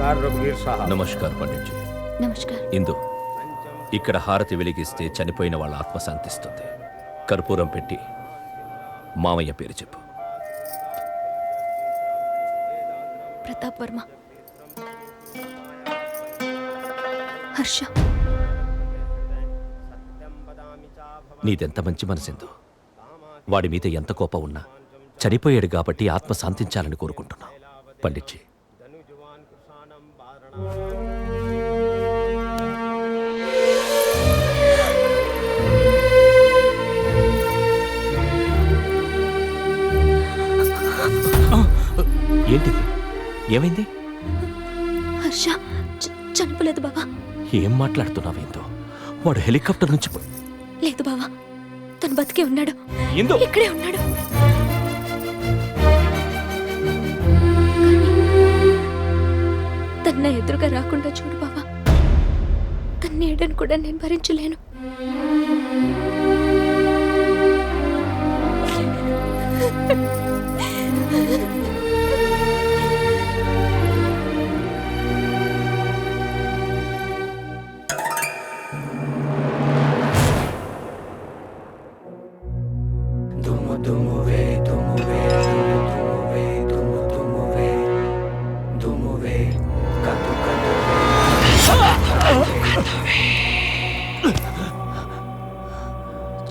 నమస్కార్ పండిట్జీ. నమస్కారం. ఇందు, ఇక్కడ హారతి వెలిగిస్తే చనిపోయిన వాళ్ళ ఆత్మ శాంతిస్తుంది. కర్పూరం పెట్టి మామయ్య పేరు చెప్పు. ప్రతాప్ వర్మ. హర్ష. నీదెంత మంచి మనసిందో. వాడి మీద ఎంత కోపం ఉన్నా చనిపోయాడు కాబట్టి ఆత్మ శాంతించాలని కోరుకుంటున్నాం. పండిట్జీ. ఏంటిది? ఏమైంది? హర్ష చనిపోలేదు బావా. ఏం మాట్లాడుతున్నావేందో? వాడు హెలికాప్టర్ నుంచి లేదు బావా, తను బతికే ఉన్నాడు. ఏందో? ఇక్కడే ఉన్నాడు. తన ఎదురుగా రాకుండా చూడు బావా. తన నీడను కూడా నేను భరించలేను.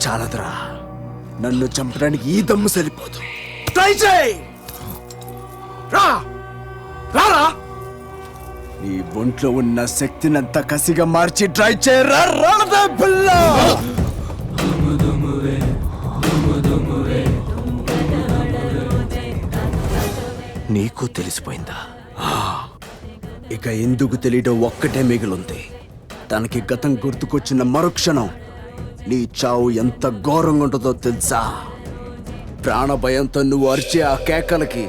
చాలదురా, నన్ను చంపడానికి ఈ దమ్ము సరిపోదు. ట్రై చేయి. రా రారా, నీ ఒంట్లో ఉన్న శక్తినంతా కసిగా మార్చి ట్రై చేయరా. రాలదే పిల్ల. నీకు తెలిసిపోయిందా? ఇక ఎందుకు తెలియడం ఒక్కటే మిగిలింది. తనకి గతం గుర్తుకొచ్చిన మరుక్షణం నీ చావు ఎంత ఘోరంగా ఉంటుందో తెలుసా? ప్రాణభయంతో నువ్వు అరిచే ఆ కేకలకి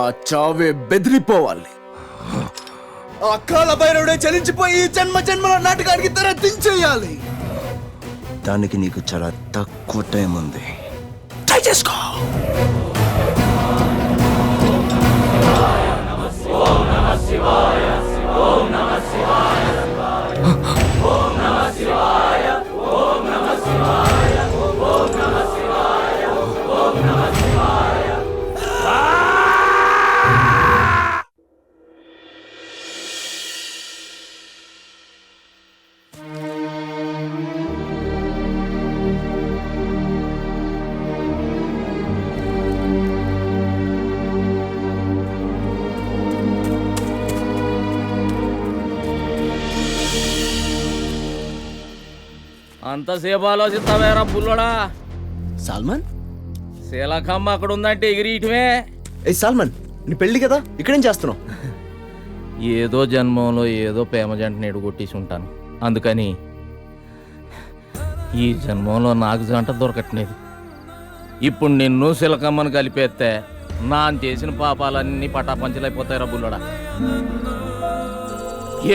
ఆ చావే బెదిరిపోవాలి. ఆ కాల భైరవుడే చలించిపోయి ఈ జన్మల నాటకానికి తెర దించేయాలి. దానికి నీకు చాలా తక్కువ టైం ఉంది. ట్రై చేసుకో. అంతసేపు ఆలోచిస్తావేరా బుల్లోడా? సాల్మన్, శీలకమ్మ అక్కడ ఉందంటే ఎగిరియటమే. ఏ సాల్మన్, నీ పెళ్లి కదా, ఇక్కడేం చేస్తున్నావు? ఏదో జన్మంలో ఏదో ప్రేమ జంటని ఎడుగొట్టేసి ఉంటాను. అందుకని ఈ జన్మంలో నాకు జంట దొరకట్లేదు. ఇప్పుడు నిన్ను శీలకమ్మను కలిపేస్తే నా చేసిన పాపాలన్నీ పటాపంచలైపోతాయిరా బుల్లోడా.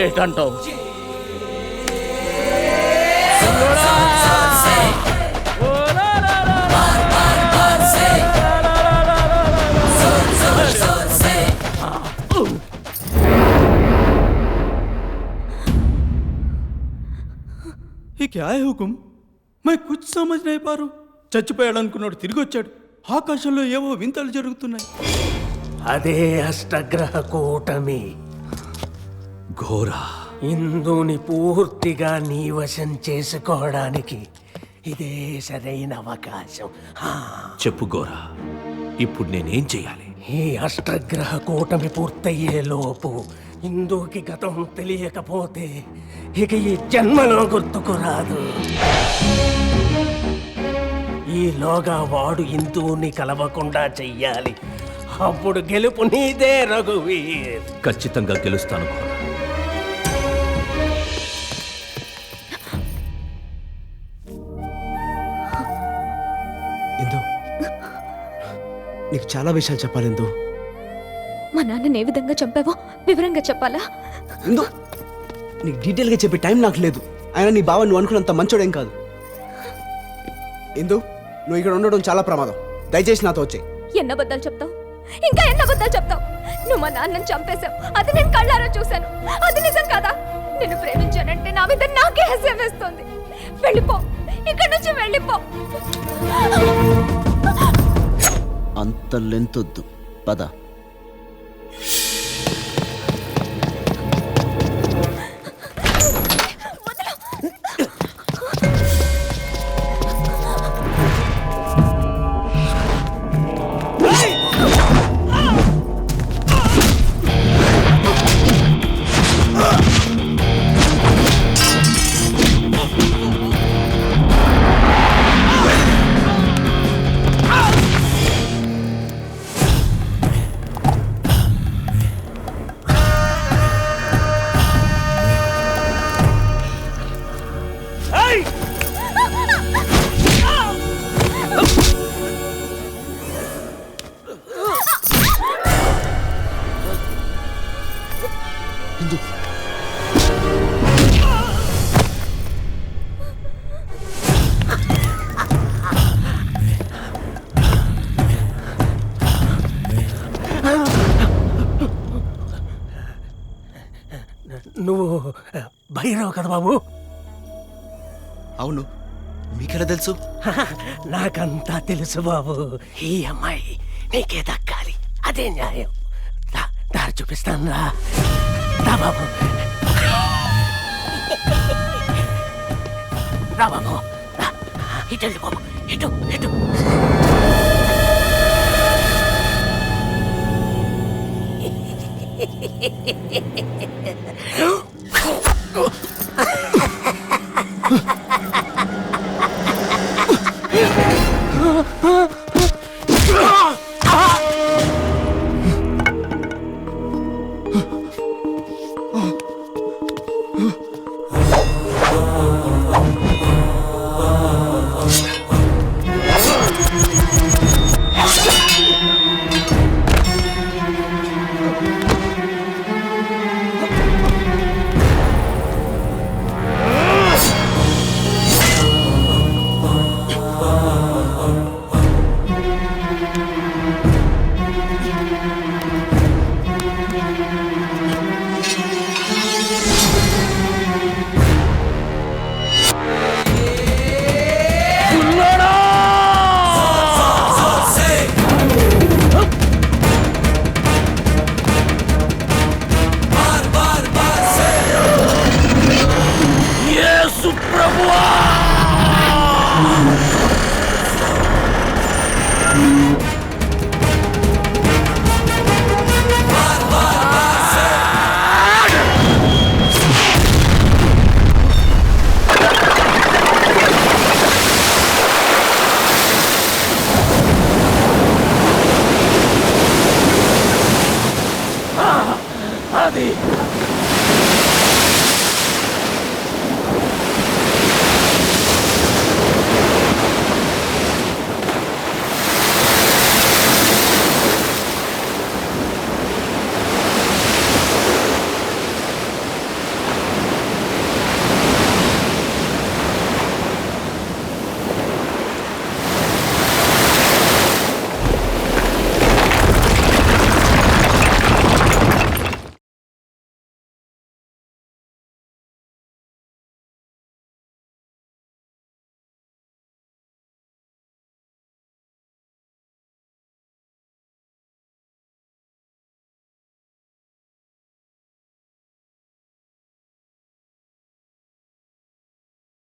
ఏటంటావు? ये क्या है हुकुम? मैं कुछ समझ नहीं पा रहा हूं. చచ్చిపోయాడు అనుకున్నాడు, తిరిగి వచ్చాడు. ఆకాశంలో ఏవో వింతలు జరుగుతున్నాయి. అదే అష్టగ్రహ కూటమి. ఘోరా, ఇందుని పూర్తిగా నీ వశం చేసుకోవడానికి ఇదే సరైన అవకాశం. చెప్పు గోరా, ఇప్పుడు నేనేం చెయ్యాలి? ఈ అష్టగ్రహ కూటమి పూర్తయ్యే లోపు ఇందుకి గతం తెలియకపోతే ఇక ఈ జన్మలో గుర్తుకు రాదు. ఈలోగా వాడు ఇందుని కలవకుండా చెయ్యాలి. అప్పుడు గెలుపు నీదే రఘువీర్. ఖచ్చితంగా గెలుస్తాను గోరా. ఇందు, నీకు చాలా విషయాలు చెప్పాలి. ఇందు, మా నాన్నని ఏ విధంగా చంపావో వివరంగా చెప్పాలా? ఇందు, నీకు డీటెయిల్గా చెప్పే టైం నాకు లేదు. ఆయన నీ బావ నువ్వు అనుకున్నంత మంచోడేం కాదు. ఇందు, నువ్వు ఇక్కడ ఉండడం చాలా ప్రమాదం. దయచేసి నాతో వచ్చే. ఎన్న అబద్ధాలు చెప్తావు? ఇంకా ఎన్న అబద్ధాలు చెప్తావు? నువ్వు మా నాన్నని చంపేశావు. అది నేను కళ్ళారా చూశాను. అది నిజం కదా? నిన్ను ప్రేమించానంటే నా మీద నాకే హస్యం వేస్తుంది. వెళ్ళిపో, ఇక్కడి నుంచి వెళ్ళిపో. అంత లెంతొద్దు, పద. నువ్వు భైరవ్ కదా బాబు? అవును, మీకెలా తెలుసు? నాకంతా తెలుసు బాబు. ఈ అమ్మాయి నీకే దక్కాలి, అదే న్యాయం. దారి చూపిస్తాను రా బాబు. రా బాబు, ఇటు వెళ్ళు బాబు, ఇటు ఇటు. అది